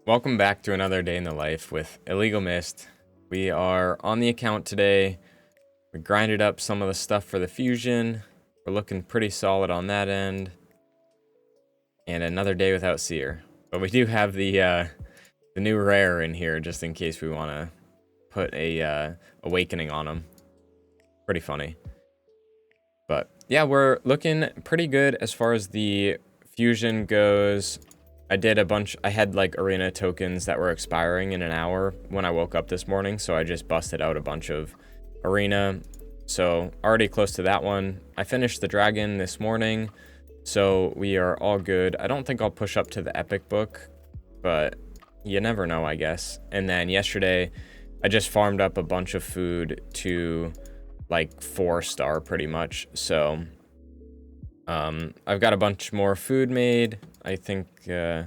Welcome back to another day in the life with Illegal Mist. We are on the account today. We grinded up some of the stuff for the fusion. We're looking pretty solid on that end. And another day without Seer. But we do have the new rare in here just in case we want to put a awakening on him. Pretty funny. But yeah, we're looking pretty good as far as the fusion goes. I had like arena tokens that were expiring in an hour when I woke up this morning, so I just busted out a bunch of arena. So already close to that one. I finished the dragon this morning, so we are all good. I don't think I'll push up to the epic book, but you never know, I guess. And then yesterday, I just farmed up a bunch of food to like 4-star pretty much. So I've got a bunch more food made. I think, yeah,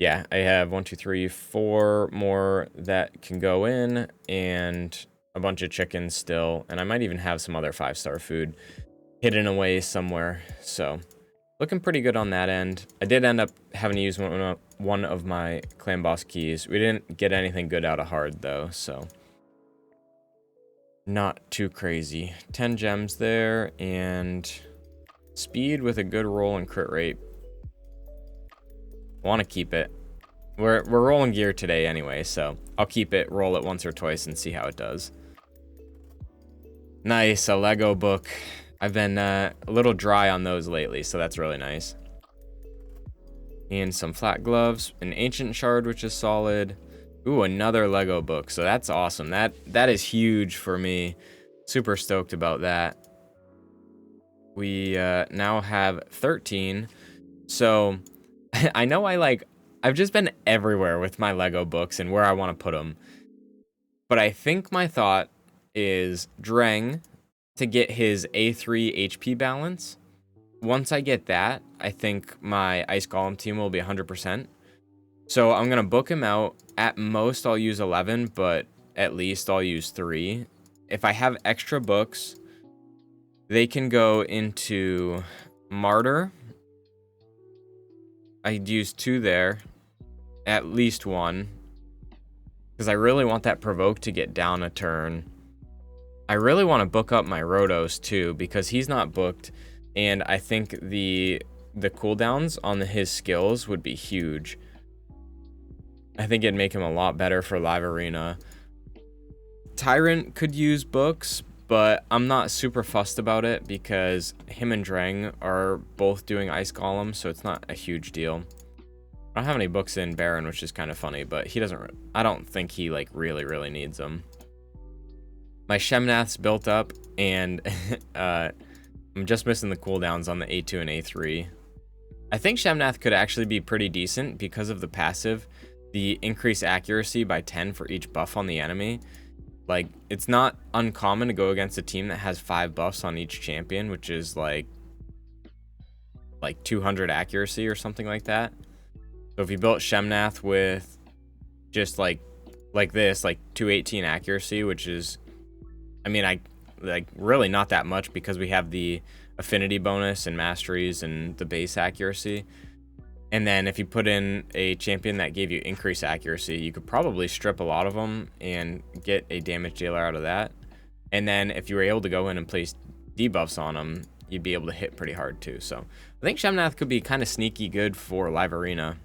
I have 1, 2, 3, 4 more that can go in, and a bunch of chickens still, and I might even have some other 5-star food hidden away somewhere. So looking pretty good on that end. I did end up having to use one of my clan boss keys. We didn't get anything good out of hard though, so not too crazy. 10 gems there, and speed with a good roll and crit rate. Want to keep it. We're rolling gear today anyway, so I'll keep it, roll it once or twice, and see how it does. Nice, a Lego book. I've been a little dry on those lately, so that's really nice. And some flat gloves, an ancient shard, which is solid. Ooh, another Lego book, so that's awesome. That is huge for me. Super stoked about that. We now have 13, so I know I've just been everywhere with my Lego books and where I want to put them. But I think my thought is Drang to get his A3 HP balance. Once I get that, I think my Ice Golem team will be 100%. So I'm going to book him out. At most, I'll use 11, but at least I'll use 3. If I have extra books, they can go into Martyr. I'd use 2 there. At least 1. Because I really want that Provoke to get down a turn. I really want to book up my Rotos too, because he's not booked. And I think the cooldowns on his skills would be huge. I think it'd make him a lot better for live arena. Tyrant could use books, but I'm not super fussed about it because him and Drang are both doing Ice Golem, so it's not a huge deal. I don't have any books in Baron, which is kind of funny, but he doesn't. I don't think he like really needs them. My Shemnath's built up, and I'm just missing the cooldowns on the A2 and A3. I think Shemnath could actually be pretty decent because of the passive, the increased accuracy by 10 for each buff on the enemy. Like, it's not uncommon to go against a team that has 5 buffs on each champion, which is like 200 accuracy or something like that. So if you built Shemnath with just like this, like 218 accuracy, which is, I mean, I like really not that much because we have the affinity bonus and masteries and the base accuracy. And then if you put in a champion that gave you increased accuracy, you could probably strip a lot of them and get a damage dealer out of that. And then if you were able to go in and place debuffs on them, you'd be able to hit pretty hard too. So I think Shemnath could be kind of sneaky good for live arena,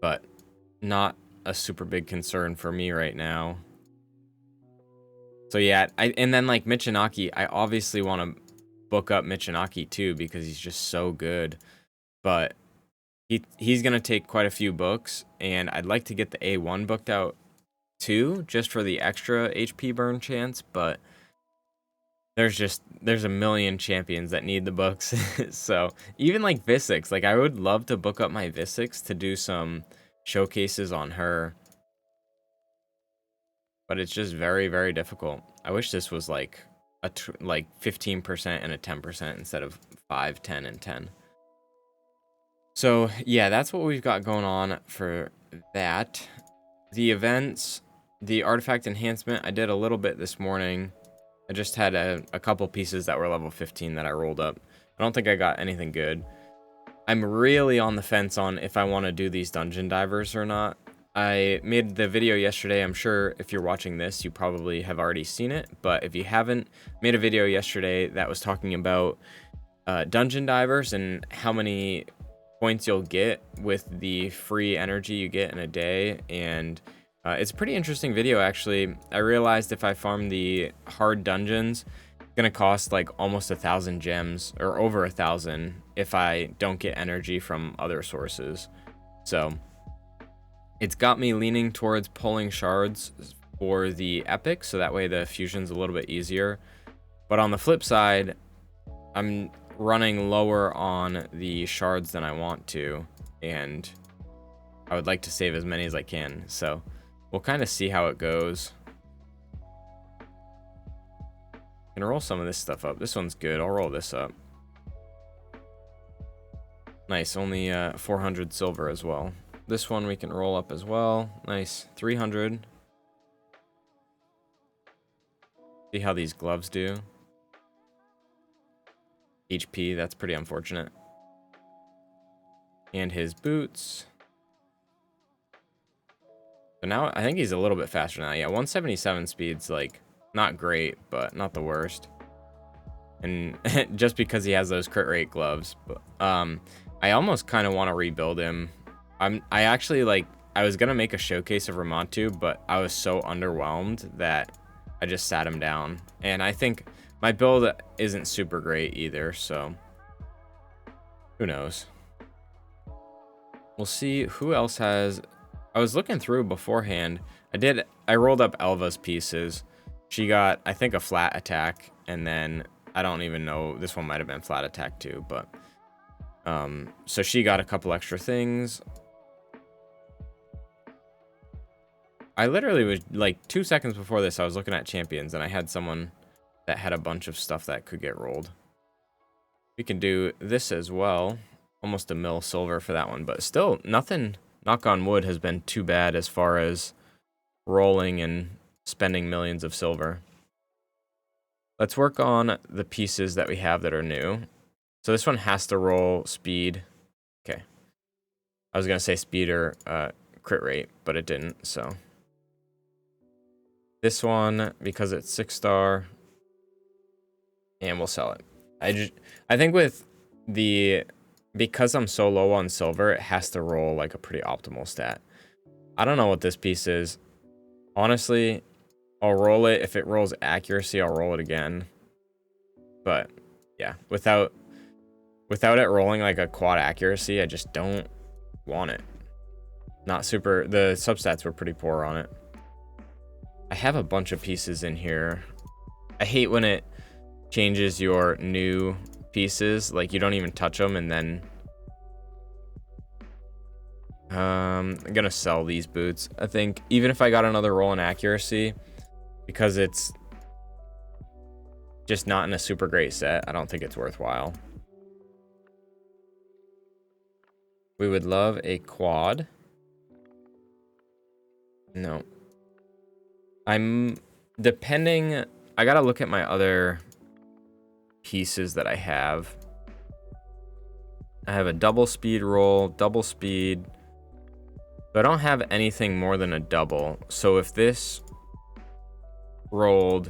but not a super big concern for me right now. So yeah, and then like Michinaki, I obviously want to book up Michinaki too because he's just so good. But he's going to take quite a few books, and I'd like to get the A1 booked out too, just for the extra HP burn chance, but there's a million champions that need the books. So even like Visix, like I would love to book up my Visix to do some showcases on her, but it's just very difficult. I wish this was like like 15% and a 10% instead of 5, 10, and 10. So yeah, that's what we've got going on for that. The events, the artifact enhancement, I did a little bit this morning. I just had a couple pieces that were level 15 that I rolled up. I don't think I got anything good. I'm really on the fence on if I want to do these dungeon divers or not. I made the video yesterday. I'm sure if you're watching this, you probably have already seen it. But if you haven't, made a video yesterday that was talking about dungeon divers and how many points you'll get with the free energy you get in a day. And it's a pretty interesting video, actually. I realized if I farm the hard dungeons, it's gonna cost like almost 1,000 gems, or over 1,000, if I don't get energy from other sources. So it's got me leaning towards pulling shards for the epic, so that way the fusion's a little bit easier. But on the flip side, I'm running lower on the shards than I want to, and I would like to save as many as I can. So we'll kind of see how it goes. I'm gonna roll some of this stuff up. This one's good. I'll roll this up. Nice, only 400 silver as well. This one we can roll up as well. Nice, 300. See how these gloves do. HP, that's pretty unfortunate. And his boots. So now I think he's a little bit faster now. Yeah, 177 speed's like not great, but not the worst. And just because he has those crit rate gloves. But I almost kind of want to rebuild him. I actually, like, I was gonna make a showcase of Ramontu, but I was so underwhelmed that I just sat him down. And I think my build isn't super great either, so who knows. We'll see who else has. I was looking through beforehand. I rolled up Elva's pieces. She got, I think, a flat attack, and then I don't even know, this one might have been flat attack too, but so she got a couple extra things. I literally was like 2 seconds before this, I was looking at champions, and I had someone that had a bunch of stuff that could get rolled. We can do this as well. Almost a mil silver for that one, but still nothing, knock on wood, has been too bad as far as rolling and spending millions of silver. Let's work on the pieces that we have that are new. So this one has to roll speed. Okay. I was gonna say speed or crit rate, but it didn't, so. This one, because it's 6-star, and we'll sell it. I think with the, because I'm so low on silver, it has to roll like a pretty optimal stat. I don't know what this piece is. Honestly, I'll roll it. If it rolls accuracy, I'll roll it again. But yeah, without it rolling like a quad accuracy, I just don't want it. Not super, the substats were pretty poor on it. I have a bunch of pieces in here. I hate when it changes your new pieces, like you don't even touch them, and then I'm gonna sell these boots. I think even if I got another roll in accuracy, because it's just not in a super great set, I don't think it's worthwhile. We would love a quad. No. I'm depending, I gotta look at my other pieces that I have. I have a double speed roll, double speed, but I don't have anything more than a double. So if this rolled,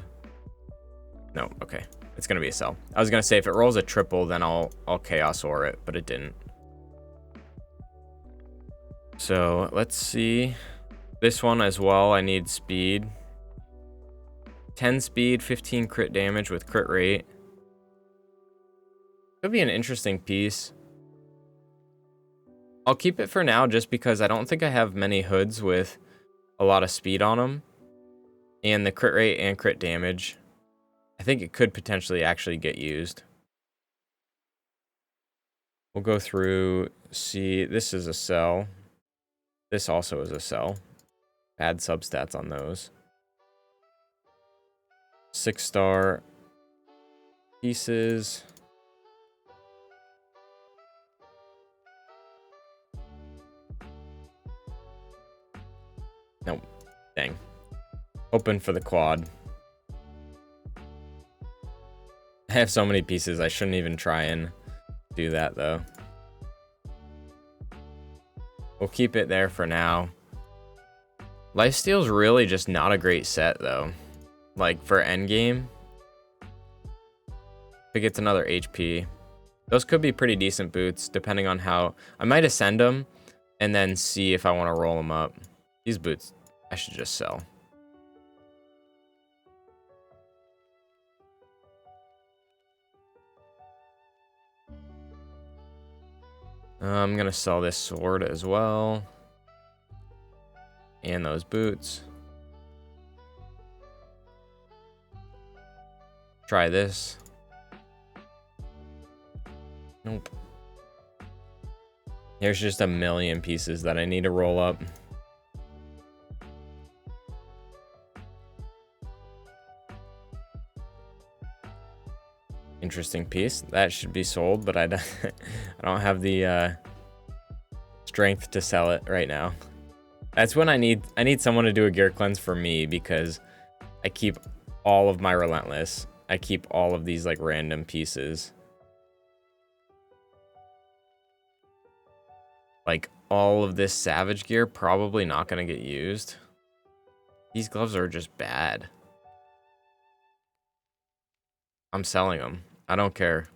no, okay, it's gonna be a sell. I was gonna say if it rolls a triple, then I'll chaos ore it, but it didn't. So let's see. This one as well, I need speed. 10 speed, 15 crit damage with crit rate. Could be an interesting piece. I'll keep it for now just because I don't think I have many hoods with a lot of speed on them. And the crit rate and crit damage, I think it could potentially actually get used. We'll go through, see, this is a sell. This also is a sell. Bad substats on those. 6-star pieces. Nope. Dang. Open for the quad. I have so many pieces, I shouldn't even try and do that though. We'll keep it there for now. Lifesteal's really just not a great set, though. Like, for endgame. If it gets another HP. Those could be pretty decent boots, depending on how... I might ascend them, and then see if I want to roll them up. These boots, I should just sell. I'm going to sell this sword as well. And those boots. Try this. Nope. There's just a million pieces that I need to roll up. Interesting piece. That should be sold, but I don't have the strength to sell it right now. That's when I need someone to do a gear cleanse for me, because I keep all of my relentless. I keep all of these like random pieces. Like all of this savage gear probably not going to get used. These gloves are just bad. I'm selling them. I don't care.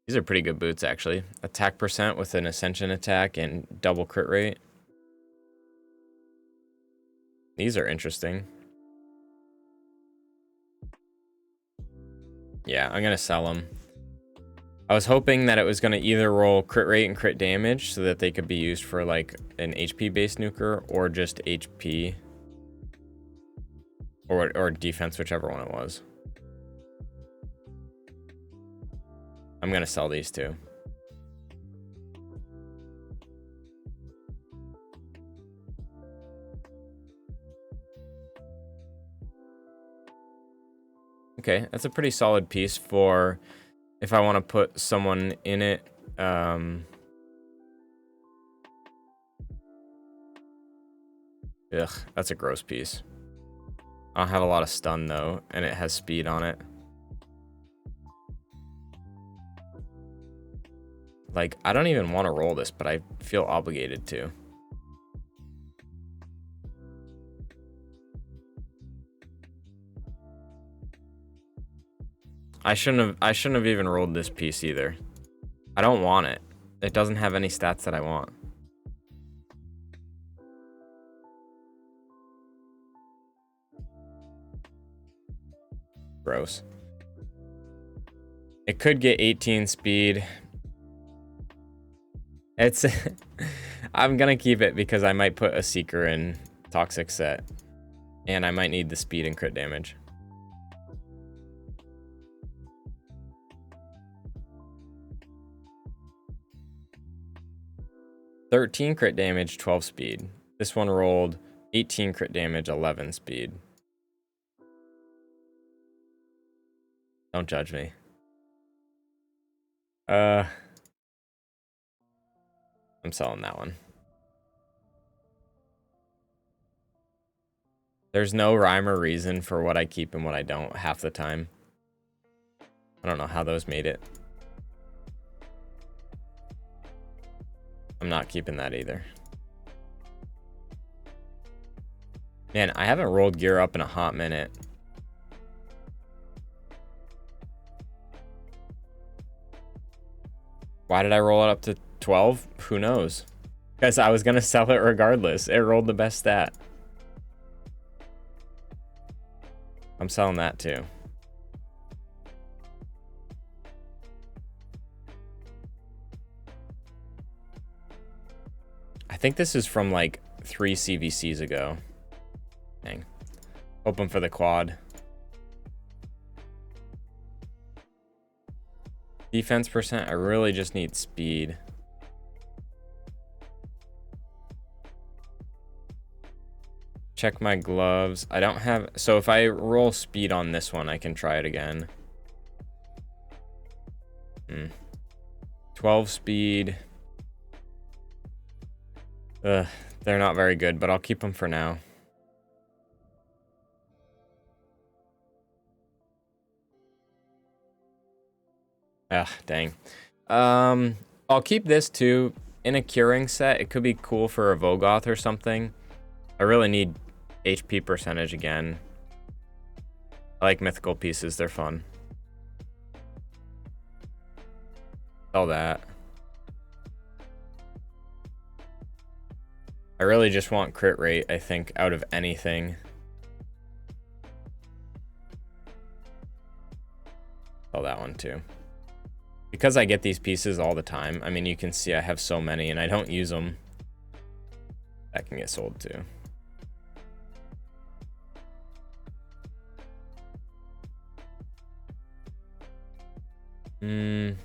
These are pretty good boots, actually. Attack percent with an ascension attack and double crit rate. These are interesting. Yeah, I'm going to sell them. I was hoping that it was going to either roll crit rate and crit damage so that they could be used for like an HP-based nuker, or just HP. Or defense, whichever one it was. I'm going to sell these two. Okay, that's a pretty solid piece for if I want to put someone in it. Ugh, that's a gross piece. I don't have a lot of stun though, and it has speed on it. Like, I don't even want to roll this, but I feel obligated to. I shouldn't have even rolled this piece either. I don't want it. It doesn't have any stats that I want. Gross. It could get 18 speed. It's I'm gonna keep it because I might put a seeker in toxic set, and I might need the speed and crit damage. $13 crit damage, 12 speed. This one rolled 18 crit damage, 11 speed. Don't judge me. I'm selling that one. There's no rhyme or reason for what I keep and what I don't half the time. I don't know how those made it. I'm not keeping that either. Man, I haven't rolled gear up in a hot minute. Why did I roll it up to 12? Who knows? Because I was going to sell it regardless. It rolled the best stat. I'm selling that too. I think this is from like 3 CVCs ago. Dang. Hoping for the quad. Defense percent, I really just need speed. Check my gloves. I don't have... So if I roll speed on this one, I can try it again. 12 speed. Ugh, they're not very good, but I'll keep them for now. Ugh, dang. I'll keep this too. In a curing set, it could be cool for a Vogoth or something. I really need HP percentage again. I like mythical pieces, they're fun. All that. I really just want crit rate, I think, out of anything. Oh, that one too. Because I get these pieces all the time. I mean, you can see I have so many and I don't use them. That can get sold too. I'm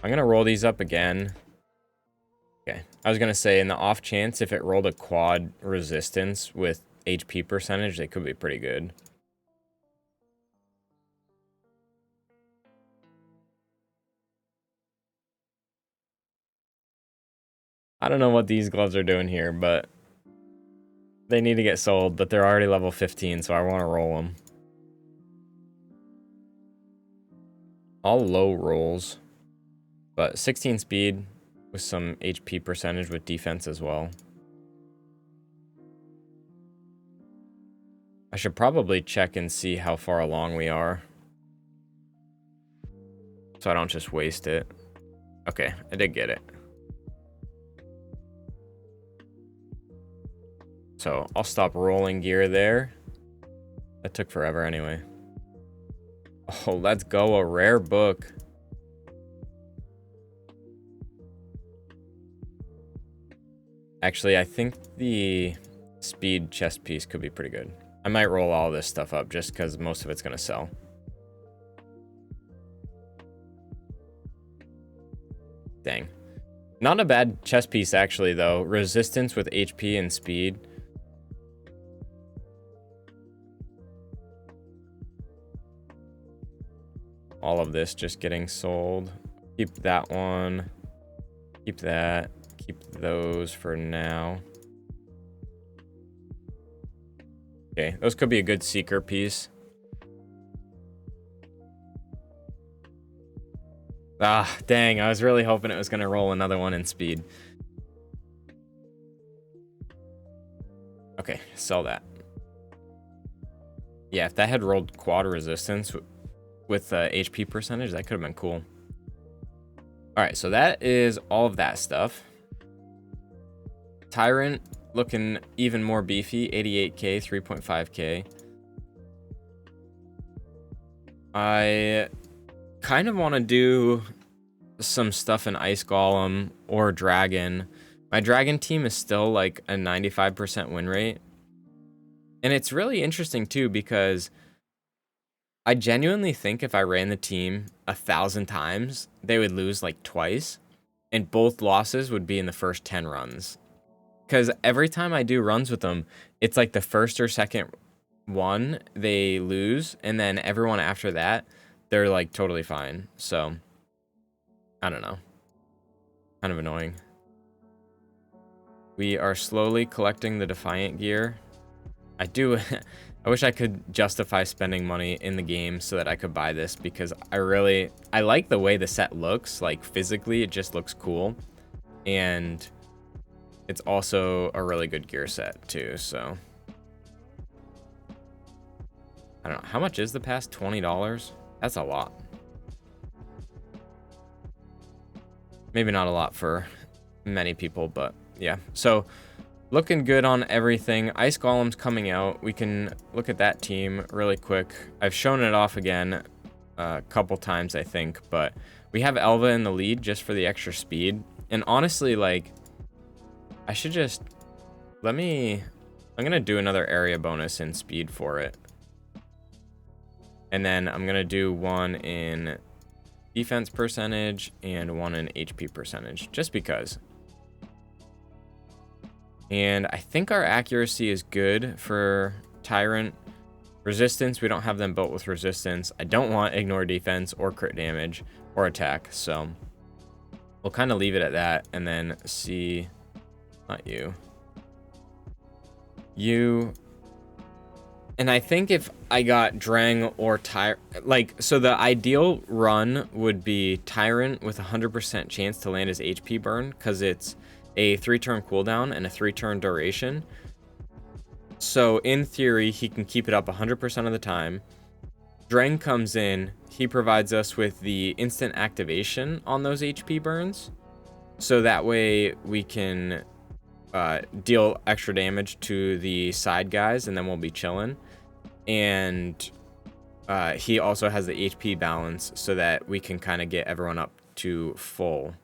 gonna roll these up again. Okay, I was gonna say, in the off chance if it rolled a quad resistance with HP percentage, they could be pretty good. I don't know what these gloves are doing here, but they need to get sold, but they're already level 15, so I want to roll them. All low rolls, but 16 speed with some HP percentage with defense as well. I should probably check and see how far along we are, so I don't just waste it. Okay, I did get it. So I'll stop rolling gear there. That took forever anyway. Oh, let's go, a rare book. Actually, I think the speed chest piece could be pretty good. I might roll all this stuff up just because most of it's going to sell. Dang. Not a bad chest piece, actually, though. Resistance with HP and speed. All of this just getting sold. Keep that one. Keep that. Keep those for now. Okay, those could be a good seeker piece. Ah, dang, I was really hoping it was going to roll another one in speed. Okay, sell that. Yeah, if that had rolled quad resistance with HP percentage, that could have been cool. All right, so that is all of that stuff. Tyrant looking even more beefy, 88k, 3.5k. I kind of want to do some stuff in Ice Golem or Dragon. My Dragon team is still like a 95% win rate. And it's really interesting too, because I genuinely think if I ran the team 1,000 times, they would lose like twice. And both losses would be in the first 10 runs. Because every time I do runs with them, it's like the first or second one they lose. And then everyone after that, they're like totally fine. So, I don't know. Kind of annoying. We are slowly collecting the Defiant gear. I wish I could justify spending money in the game so that I could buy this, because I like the way the set looks. Like physically, it just looks cool. And it's also a really good gear set too, so. I don't know. How much is the pass? $20? That's a lot. Maybe not a lot for many people, but yeah. So, looking good on everything. Ice Golem's coming out. We can look at that team really quick. I've shown it off again a couple times, I think, but we have Elva in the lead just for the extra speed. And honestly, like, I should just... I'm going to do another area bonus in speed for it. And then I'm going to do one in defense percentage and one in HP percentage, just because. And I think our accuracy is good for Tyrant. Resistance, we don't have them built with resistance. I don't want ignore defense or crit damage or attack, so we'll kind of leave it at that and then see. Not you. You. And I think if I got Drang or Tyrant, like, so the ideal run would be Tyrant with 100% chance to land his HP burn, because it's a 3-turn cooldown and a 3-turn duration. So in theory, he can keep it up 100% of the time. Drang comes in, he provides us with the instant activation on those HP burns. So that way we can deal extra damage to the side guys, and then we'll be chilling. And he also has the HP balance so that we can kind of get everyone up to full.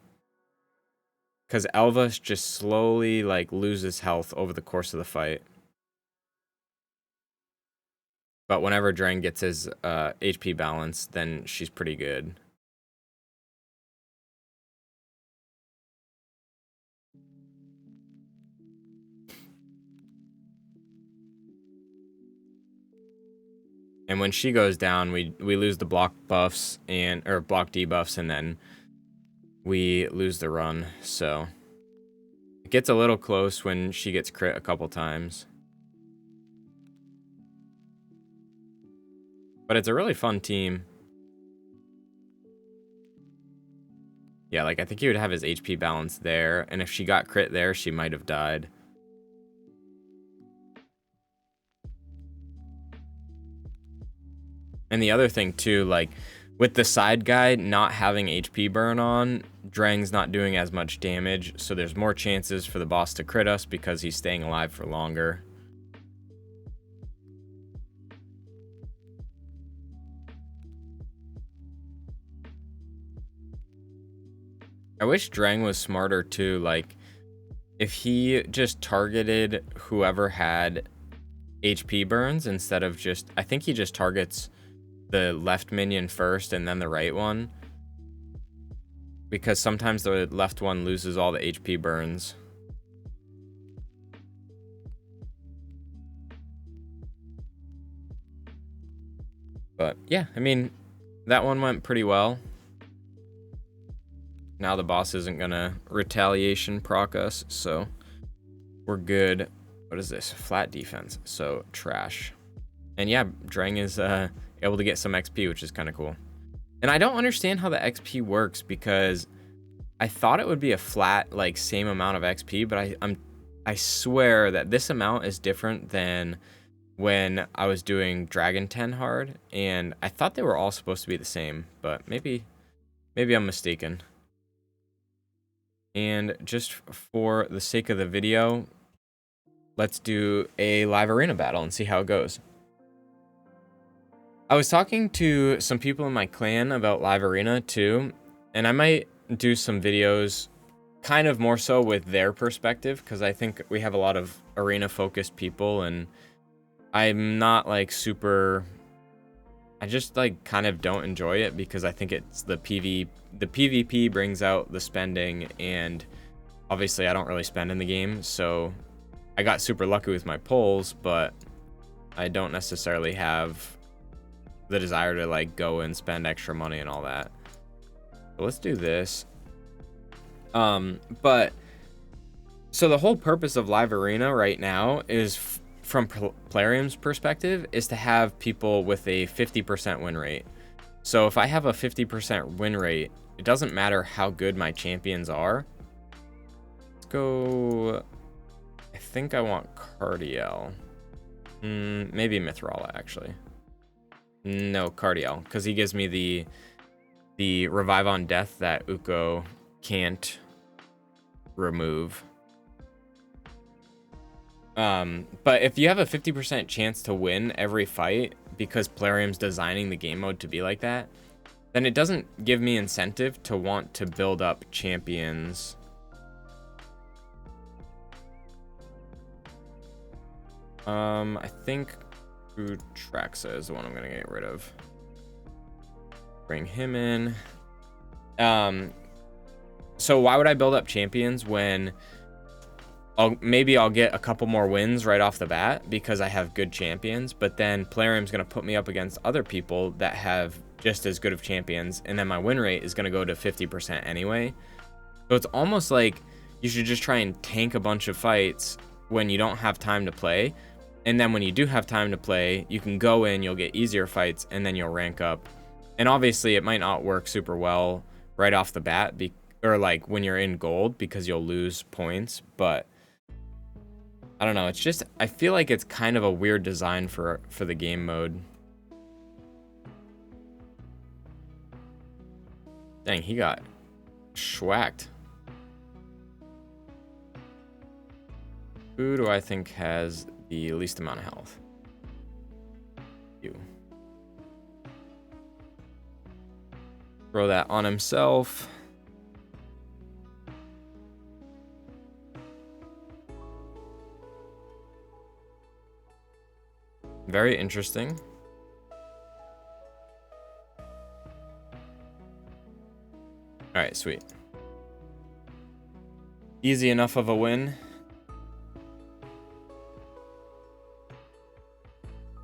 Because Elva just slowly like loses health over the course of the fight. But whenever Drang gets his HP balance, then she's pretty good. And when she goes down, we lose the block buffs or block debuffs, and then we lose the run. So it gets a little close when she gets crit a couple times. But it's a really fun team. Yeah, like I think he would have his HP balance there, and if she got crit there, she might have died. And the other thing too, like with the side guy not having HP burn on, Drang's not doing as much damage, so there's more chances for the boss to crit us because he's staying alive for longer. I wish Drang was smarter too, like if he just targeted whoever had HP burns instead of just, I think he just targets the left minion first and then the right one, because sometimes the left one loses all the HP burns. But yeah, I mean, that one went pretty well. Now the boss isn't gonna retaliation proc us, so we're good. What is this? Flat defense, so trash. And yeah, Drang is able to get some XP, which is kind of cool. And I don't understand how the XP works, because I thought it would be a flat, like, same amount of XP, but I swear that this amount is different than when I was doing Dragon 10 hard, and I thought they were all supposed to be the same, but maybe I'm mistaken. And just for the sake of the video, let's do a live arena battle and see how it goes. I was talking to some people in my clan about live arena too, and I might do some videos kind of more so with their perspective, because I think we have a lot of arena focused people, and I'm not like super, I just like kind of don't enjoy it, because I think it's the PvP brings out the spending, and obviously I don't really spend in the game, so I got super lucky with my pulls, but I don't necessarily have the desire to like go and spend extra money and all that. So let's do this. But so the whole purpose of live arena right now is from Plarium's perspective is to have people with a 50% win rate. So if I have a 50% win rate, it doesn't matter how good my champions are. Let's go, I think I want Cardiel. Maybe Mithrala actually. No, Cardiel, because he gives me the revive on death that Ukko can't remove. But if you have a 50% chance to win every fight, because Plarium's designing the game mode to be like that, then it doesn't give me incentive to want to build up champions. I think Utraxa is the one I'm gonna get rid of. Bring him in. So why would I build up champions when maybe I'll get a couple more wins right off the bat because I have good champions, but then Plarium's gonna put me up against other people that have just as good of champions, and then my win rate is gonna go to 50% anyway. So it's almost like you should just try and tank a bunch of fights when you don't have time to play, And then when you do have time to play, you can go in, you'll get easier fights, and then you'll rank up. And obviously, it might not work super well right off the bat, or like when you're in gold, because you'll lose points. But I don't know. It's just, I feel like it's kind of a weird design for the game mode. Dang, he got schwacked. Who do I think has the least amount of health? You. Throw that on himself. Very interesting. All right, sweet. Easy enough of a win.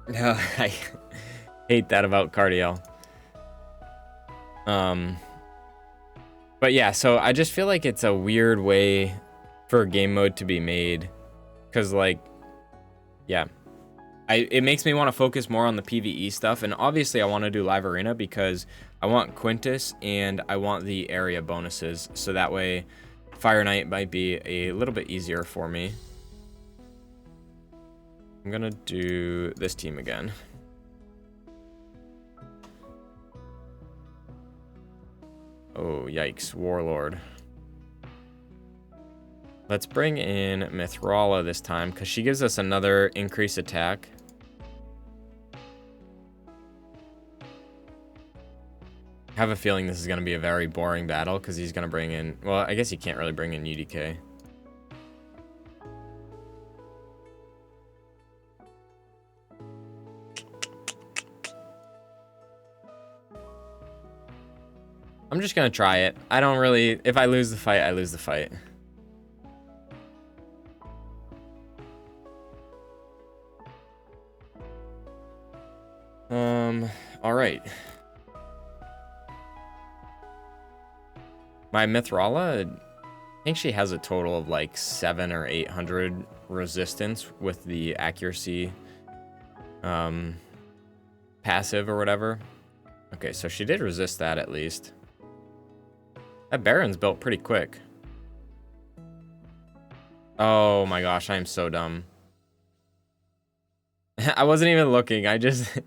No, I hate that about Cardiel. But yeah, so I just feel like it's a weird way for game mode to be made, because like, yeah, it makes me want to focus more on the PvE stuff, and obviously I want to do live arena because I want Quintus and I want the area bonuses, so that way Fire Knight might be a little bit easier for me. I'm gonna do this team again. Oh, yikes, Warlord. Let's bring in Mithrala this time, because she gives us another increased attack. I have a feeling this is going to be a very boring battle, because he's going to bring in... Well, I guess he can't really bring in UDK. I'm just going to try it. I don't really... If I lose the fight, I lose the fight. All right. My Mithrala, I think she has a total of like 700 or 800 resistance with the accuracy passive or whatever. Okay, so she did resist that at least. That Baron's built pretty quick. Oh my gosh, I am so dumb. I wasn't even looking. I just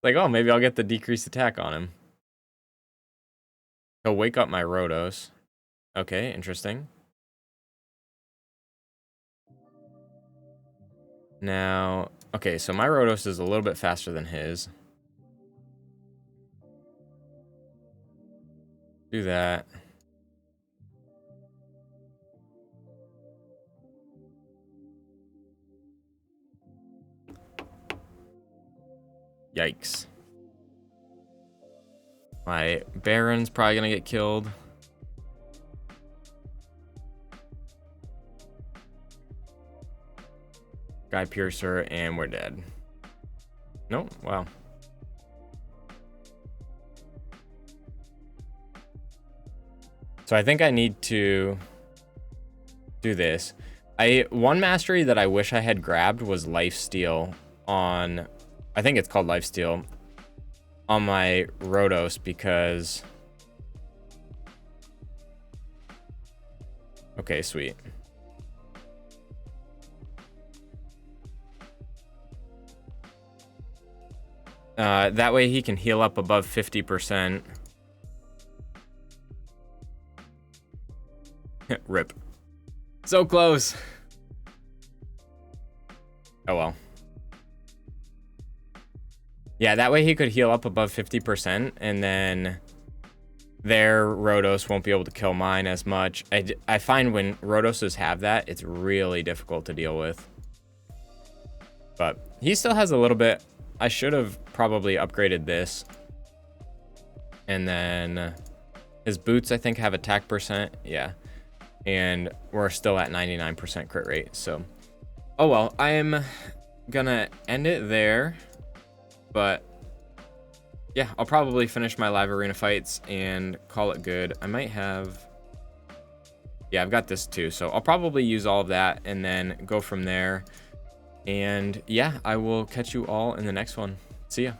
like, oh, maybe I'll get the decreased attack on him. He'll wake up my Rotos. Okay, interesting. Now, okay, so my Rotos is a little bit faster than his. Do that. Yikes. My Baron's probably gonna get killed. Guy Piercer, and we're dead. Nope, wow. So I think I need to do this. One mastery that I wish I had grabbed was Lifesteal on, I think it's called Lifesteal, on my Rotos, because... Okay, sweet. That way he can heal up above 50%. Rip. So close. Oh well. Yeah, that way he could heal up above 50%, and then their Rotos won't be able to kill mine as much. I find when Rotoses have that, it's really difficult to deal with. But he still has a little bit. I should have probably upgraded this. And then his boots, I think, have attack percent. Yeah. And we're still at 99% crit rate. So, oh well, I'm gonna end it there. But yeah, I'll probably finish my live arena fights and call it good. I might have... Yeah, I've got this too. So I'll probably use all of that and then go from there. And yeah, I will catch you all in the next one. See ya.